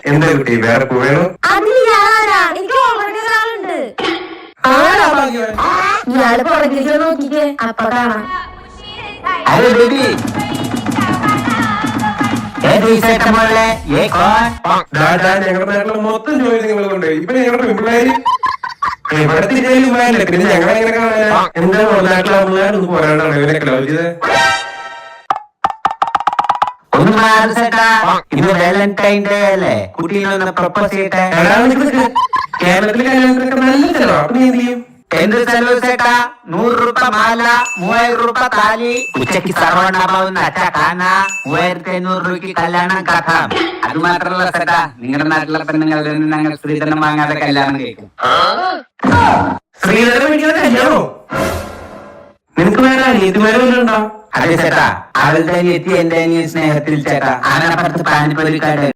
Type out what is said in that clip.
എന്താ കുട്ടി വേറെ പോവേണോ? ഇയാള് പുറകിലേക്ക് നോക്കിക്കേ, അപ്പൊ കാണാം. अरे बेबी ഞങ്ങളുടെ നാട്ടിലെ മൊത്തം ജോലി നിങ്ങൾ കൊണ്ടുപോയി. ഇപ്പൊ ഞങ്ങളുടെ പിള്ളേര് എവിടെ തിരിഞ്ഞാലും പിള്ളേരല്ലേ, പിന്നെ ഞങ്ങളെ എങ്ങനെ കാണാനാ? എന്താ നാട്ടിലെ പിള്ളേരൊന്നും പോരാണ്ടാണ് ഇവരൊക്കെ ലവ് ചെയ്തത്. ഒന്ന് മാറി ചേട്ടാ, ഇന്ന് വാലന്റൈൻ ഡേ അല്ലേ, കുട്ടീനൊന്ന് പ്രപ്പോസ് ചെയ്യട്ടെ. കേരളത്തിലെ കല്യാണത്തിനൊക്കെ നല്ല ചെലവാ, അപ്പൊ നീ എന്ത് ചെയ്യും? എന്ത് ചെലവ് ചേട്ടാ? 100 രൂപ മാല, 3000 രൂപ താലി, ഉച്ചക്ക് സർവണാഭാവുന്ന അച്ഛ കാന, 3500 രൂപയ്ക്ക് കല്യാണം കഥം. അത് മാത്രമല്ല ചേട്ടാ, നിങ്ങളുടെ നാട്ടിലെ പെണ്ണുങ്ങളിൽ നിന്ന് ഞങ്ങൾ സ്ത്രീധനം വാങ്ങാതെ കല്യാണം കഴിക്കും. ശ്രീധരൻ മേടിക്കാതെ കല്യാണോ? നിനക്ക് വേറെ അനിയത്തിമാരെ വല്ലതുണ്ടോ? അതെ ചേട്ടാ, അവളുടെ അനിയത്തി എന്റെ അനിയൻ സ്നേഹത്തിൽ ചേട്ടാ. അവനപ്പുറത്ത് പാനിപ്പൊലിക്കാട്